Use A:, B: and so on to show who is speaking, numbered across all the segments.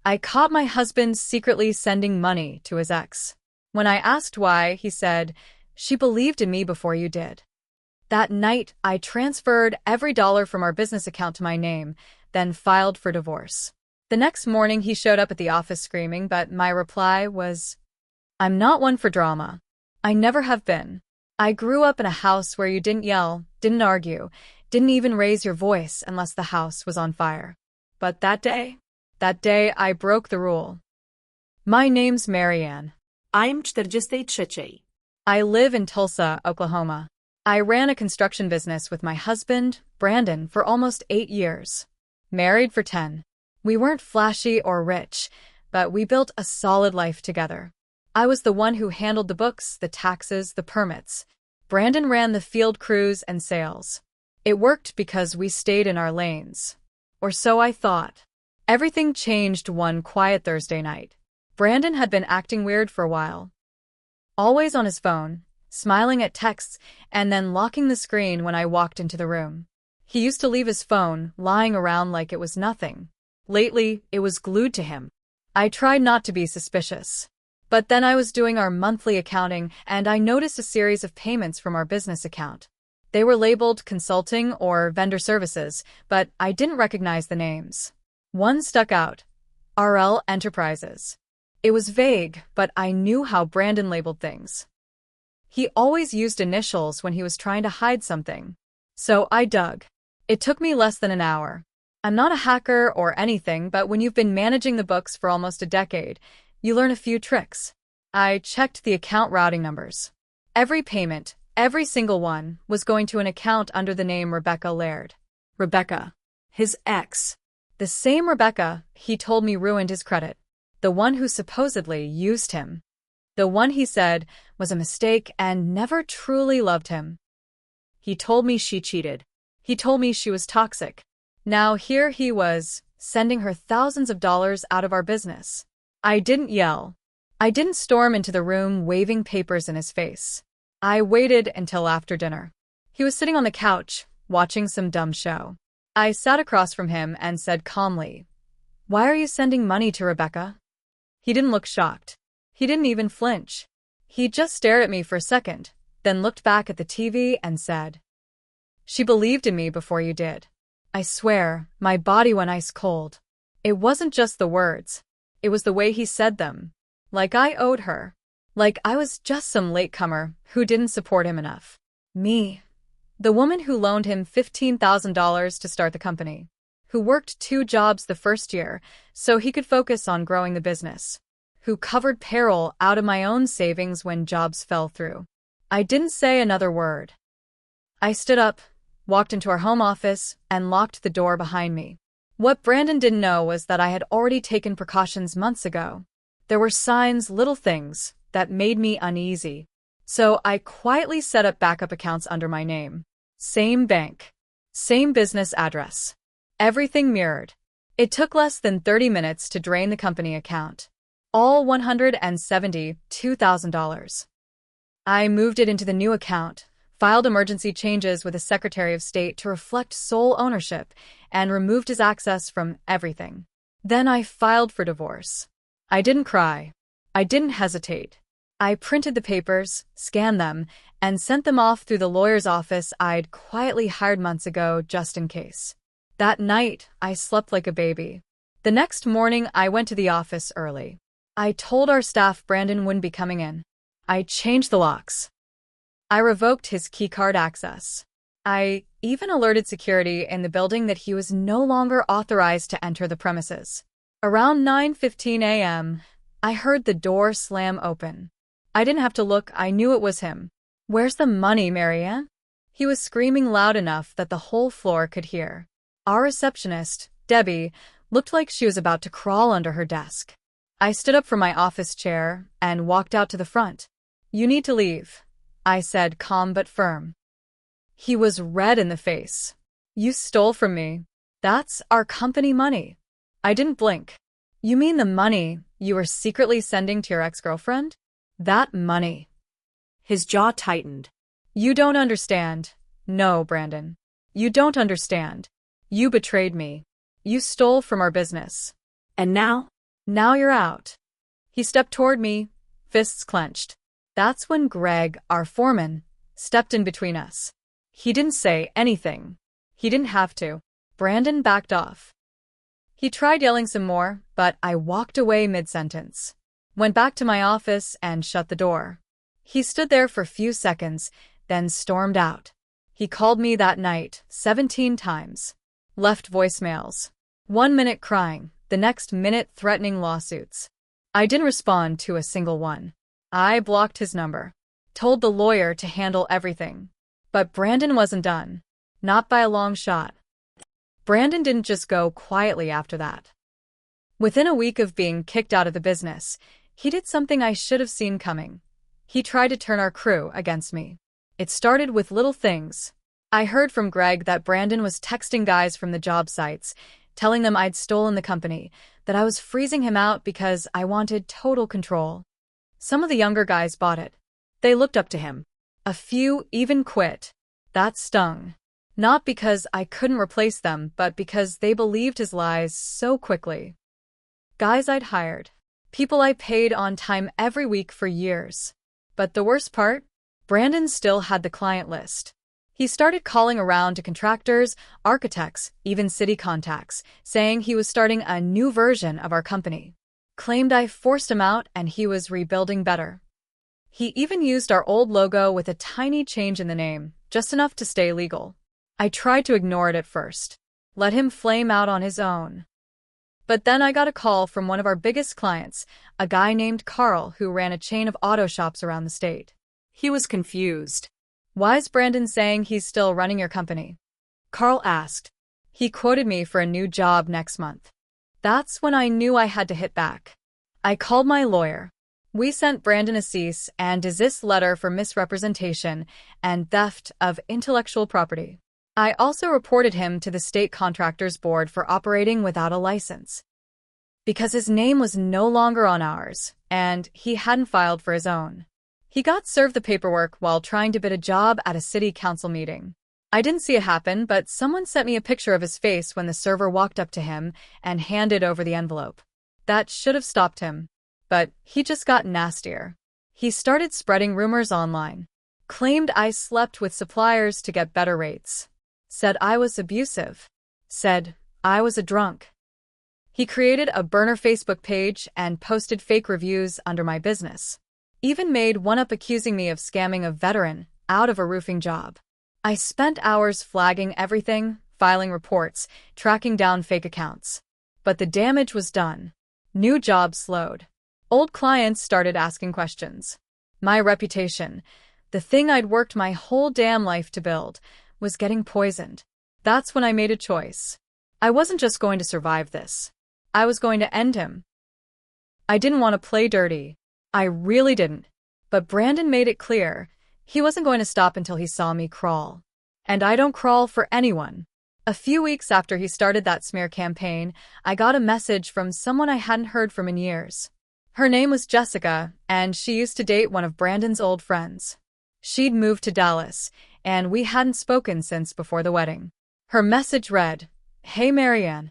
A: I caught my husband secretly sending money to his ex. When I asked why, he said, "She believed in me before you did." That night, I transferred every dollar from our business account to my name, then filed for divorce. The next morning, he showed up at the office screaming, but my reply was, "I'm not one for drama. I never have been. I grew up in a house where you didn't yell, didn't argue, didn't even raise your voice unless the house was on fire." But that day I broke the rule. My name's Marianne.
B: I'm 43.
A: I live in Tulsa, Oklahoma. I ran a construction business with my husband, Brandon, for almost 8 years. Married for 10. We weren't flashy or rich, but we built a solid life together. I was the one who handled the books, the taxes, the permits. Brandon ran the field crews and sales. It worked because we stayed in our lanes. Or so I thought. Everything changed one quiet Thursday night. Brandon had been acting weird for a while. Always on his phone, smiling at texts, and then locking the screen when I walked into the room. He used to leave his phone lying around like it was nothing. Lately, it was glued to him. I tried not to be suspicious. But then I was doing our monthly accounting, and I noticed a series of payments from our business account. They were labeled consulting or vendor services, but I didn't recognize the names. One stuck out. RL Enterprises. It was vague, but I knew how Brandon labeled things. He always used initials when he was trying to hide something. So I dug. It took me less than an hour. I'm not a hacker or anything, but when you've been managing the books for almost a decade, you learn a few tricks. I checked the account routing numbers. Every payment, every single one, was going to an account under the name Rebecca Laird. Rebecca. His ex. The same Rebecca he told me ruined his credit. The one who supposedly used him. The one he said was a mistake and never truly loved him. He told me she cheated. He told me she was toxic. Now here he was, sending her thousands of dollars out of our business. I didn't yell. I didn't storm into the room waving papers in his face. I waited until after dinner. He was sitting on the couch, watching some dumb show. I sat across from him and said calmly, "Why are you sending money to Rebecca?" He didn't look shocked. He didn't even flinch. He just stared at me for a second, then looked back at the TV and said, "She believed in me before you did." I swear, my body went ice cold. It wasn't just the words. It was the way he said them. Like I owed her. Like I was just some latecomer who didn't support him enough. Me. The woman who loaned him $15,000 to start the company. Who worked 2 jobs the first year so he could focus on growing the business. Who covered payroll out of my own savings when jobs fell through. I didn't say another word. I stood up, walked into our home office, and locked the door behind me. What Brandon didn't know was that I had already taken precautions months ago. There were signs, little things, that made me uneasy. So I quietly set up backup accounts under my name. Same bank. Same business address. Everything mirrored. It took less than 30 minutes to drain the company account. All $172,000. I moved it into the new account, filed emergency changes with the Secretary of State to reflect sole ownership, and removed his access from everything. Then I filed for divorce. I didn't cry. I didn't hesitate. I printed the papers, scanned them, and sent them off through the lawyer's office I'd quietly hired months ago just in case. That night, I slept like a baby. The next morning, I went to the office early. I told our staff Brandon wouldn't be coming in. I changed the locks. I revoked his keycard access. I even alerted security in the building that he was no longer authorized to enter the premises. Around 9:15 a.m., I heard the door slam open. I didn't have to look, I knew it was him. "Where's the money, Marianne?" He was screaming loud enough that the whole floor could hear. Our receptionist, Debbie, looked like she was about to crawl under her desk. I stood up from my office chair and walked out to the front. "You need to leave," I said, calm but firm. He was red in the face. "You stole from me. That's our company money." I didn't blink. "You mean the money you were secretly sending to your ex-girlfriend? That money?" His jaw tightened. "You don't understand. No, Brandon. You don't understand. You betrayed me. You stole from our business. And now? Now you're out. He stepped toward me, fists clenched. That's when Greg, our foreman, stepped in between us. He didn't say anything. He didn't have to. Brandon backed off. He tried yelling some more, but I walked away mid-sentence. Went back to my office and shut the door. He stood there for a few seconds, then stormed out. He called me that night 17 times. Left voicemails. 1 minute crying, the next minute threatening lawsuits. I didn't respond to a single one. I blocked his number. Told the lawyer to handle everything. But Brandon wasn't done. Not by a long shot. Brandon didn't just go quietly after that. Within a week of being kicked out of the business, he did something I should have seen coming. He tried to turn our crew against me. It started with little things. I heard from Greg that Brandon was texting guys from the job sites, telling them I'd stolen the company, that I was freezing him out because I wanted total control. Some of the younger guys bought it. They looked up to him. A few even quit. That stung. Not because I couldn't replace them, but because they believed his lies so quickly. Guys I'd hired. People I paid on time every week for years. But the worst part? Brandon still had the client list. He started calling around to contractors, architects, even city contacts, saying he was starting a new version of our company. Claimed I forced him out and he was rebuilding better. He even used our old logo with a tiny change in the name, just enough to stay legal. I tried to ignore it at first. Let him flame out on his own. But then I got a call from one of our biggest clients, a guy named Carl who ran a chain of auto shops around the state.
B: He was confused.
A: Why is Brandon saying he's still running your company? Carl asked. He quoted me for a new job next month. That's when I knew I had to hit back. I called my lawyer. We sent Brandon a cease and desist letter for misrepresentation and theft of intellectual property. I also reported him to the State Contractors Board for operating without a license. Because his name was no longer on ours, and he hadn't filed for his own. He got served the paperwork while trying to bid a job at a city council meeting. I didn't see it happen, but someone sent me a picture of his face when the server walked up to him and handed over the envelope. That should have stopped him. But he just got nastier. He started spreading rumors online. Claimed I slept with suppliers to get better rates. Said I was abusive. Said I was a drunk. He created a burner Facebook page and posted fake reviews under my business. Even made one up accusing me of scamming a veteran out of a roofing job. I spent hours flagging everything, filing reports, tracking down fake accounts. But the damage was done. New jobs slowed. Old clients started asking questions. My reputation, the thing I'd worked my whole damn life to build, was getting poisoned. That's when I made a choice. I wasn't just going to survive this. I was going to end him. I didn't want to play dirty. I really didn't. But Brandon made it clear he wasn't going to stop until he saw me crawl. And I don't crawl for anyone. A few weeks after he started that smear campaign, I got a message from someone I hadn't heard from in years. Her name was Jessica, and she used to date one of Brandon's old friends. She'd moved to Dallas, and we hadn't spoken since before the wedding. Her message read, "Hey Marianne.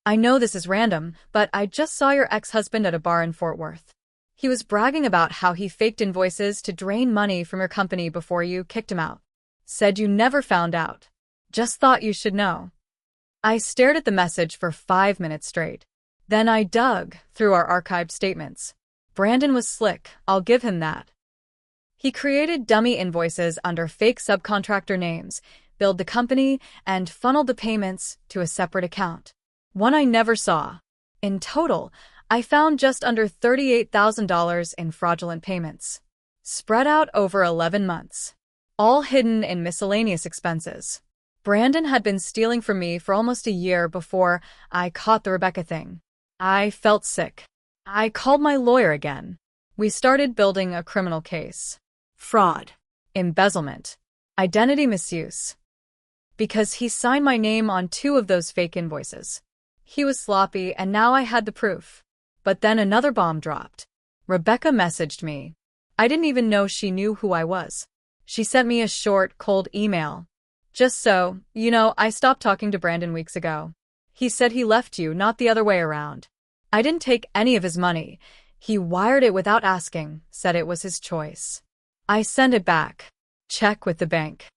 A: I know this is random, but I just saw your ex-husband at a bar in Fort Worth. He was bragging about how he faked invoices to drain money from your company before you kicked him out. Said you never found out. Just thought you should know." I stared at the message for 5 minutes straight. Then I dug through our archived statements. Brandon was slick, I'll give him that. He created dummy invoices under fake subcontractor names, billed the company, and funneled the payments to a separate account. One I never saw. In total, I found just under $38,000 in fraudulent payments. Spread out over 11 months. All hidden in miscellaneous expenses. Brandon had been stealing from me for almost a year before I caught the Rebecca thing. I felt sick. I called my lawyer again. We started building a criminal case.
B: Fraud.
A: Embezzlement. Identity misuse. Because he signed my name on 2 of those fake invoices. He was sloppy, and now I had the proof. But then another bomb dropped. Rebecca messaged me. I didn't even know she knew who I was. She sent me a short, cold email. "Just so, you know, I stopped talking to Brandon weeks ago. He said he left you, not the other way around. I didn't take any of his money. He wired it without asking, said it was his choice. I sent it back. Check with the bank.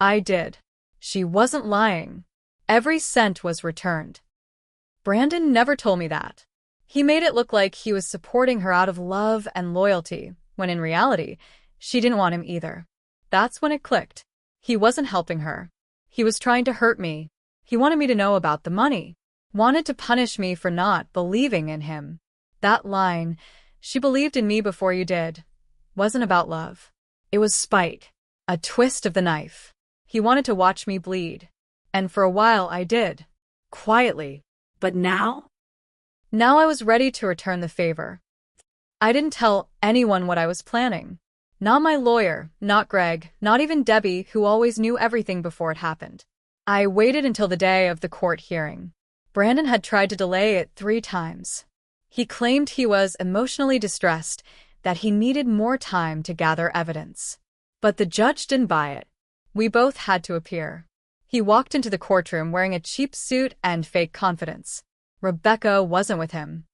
A: I did. She wasn't lying. Every cent was returned. Brandon never told me that. He made it look like he was supporting her out of love and loyalty, when in reality, she didn't want him either. That's when it clicked. He wasn't helping her. He was trying to hurt me. He wanted me to know about the money. Wanted to punish me for not believing in him. That line, "She believed in me before you did," wasn't about love. It was spite. A twist of the knife. He wanted to watch me bleed. And for a while I did. Quietly.
B: But now?
A: Now I was ready to return the favor. I didn't tell anyone what I was planning. Not my lawyer, not Greg, not even Debbie, who always knew everything before it happened. I waited until the day of the court hearing. Brandon had tried to delay it 3 times. He claimed he was emotionally distressed, that he needed more time to gather evidence. But the judge didn't buy it. We both had to appear. He walked into the courtroom wearing a cheap suit and fake confidence. Rebecca wasn't with him.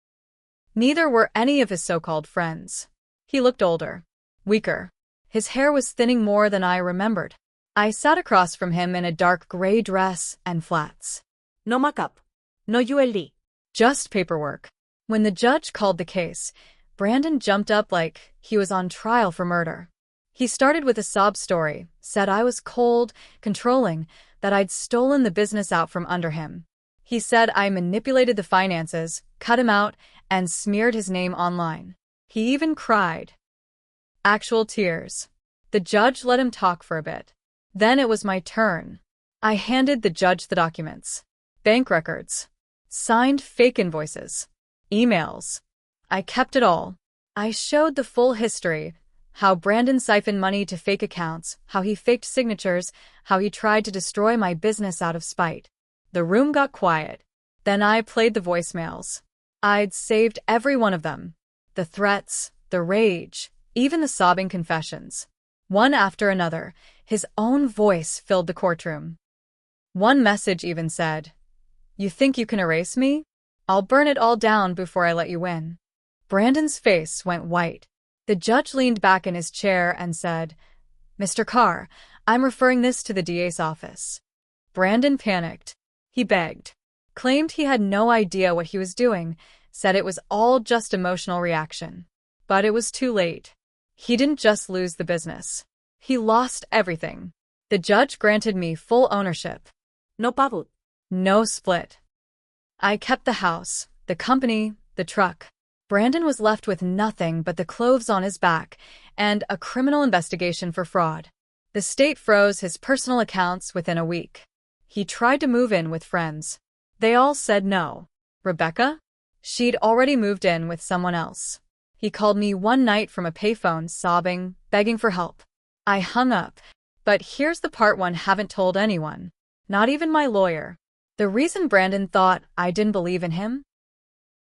A: Neither were any of his so-called friends. He looked older, weaker. His hair was thinning more than I remembered. I sat across from him in a dark gray dress and flats.
B: No makeup. No jewelry.
A: Just paperwork. When the judge called the case, Brandon jumped up like he was on trial for murder. He started with a sob story, said I was cold, controlling, that I'd stolen the business out from under him. He said I manipulated the finances, cut him out, and smeared his name online. He even cried. Actual tears. The judge let him talk for a bit. Then it was my turn. I handed the judge the documents. Bank records. Signed fake invoices. Emails. I kept it all. I showed the full history, how Brandon siphoned money to fake accounts, how he faked signatures, how he tried to destroy my business out of spite. The room got quiet. Then I played the voicemails. I'd saved every one of them. The threats, the rage, even the sobbing confessions. One after another, his own voice filled the courtroom. One message even said, "You think you can erase me? I'll burn it all down before I let you win." Brandon's face went white. The judge leaned back in his chair and said, "Mr. Carr, I'm referring this to the DA's office." Brandon panicked. He begged. Claimed he had no idea what he was doing, said it was all just emotional reaction. But it was too late. He didn't just lose the business. He lost everything. The judge granted me full ownership.
B: No pavut.
A: No split. I kept the house, the company, the truck. Brandon was left with nothing but the clothes on his back and a criminal investigation for fraud. The state froze his personal accounts within a week. He tried to move in with friends. They all said no. Rebecca? She'd already moved in with someone else. He called me one night from a payphone, sobbing, begging for help. I hung up. But here's the part one haven't told anyone. Not even my lawyer. The reason Brandon thought I didn't believe in him?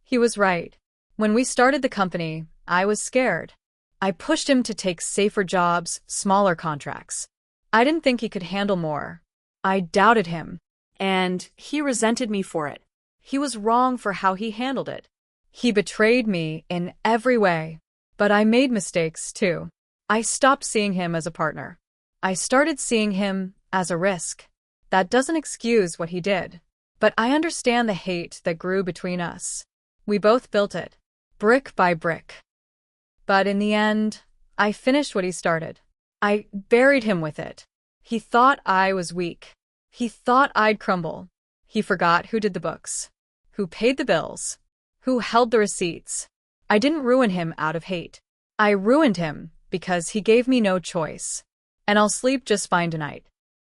A: He was right. When we started the company, I was scared. I pushed him to take safer jobs, smaller contracts. I didn't think he could handle more. I doubted him.
B: And he resented me for it.
A: He was wrong for how he handled it. He betrayed me in every way. But I made mistakes, too. I stopped seeing him as a partner. I started seeing him as a risk. That doesn't excuse what he did. But I understand the hate that grew between us. We both built it, brick by brick. But in the end, I finished what he started. I buried him with it. He thought I was weak. He thought I'd crumble. He forgot who did the books, who paid the bills, who held the receipts. I didn't ruin him out of hate. I ruined him because he gave me no choice. And I'll sleep just fine tonight.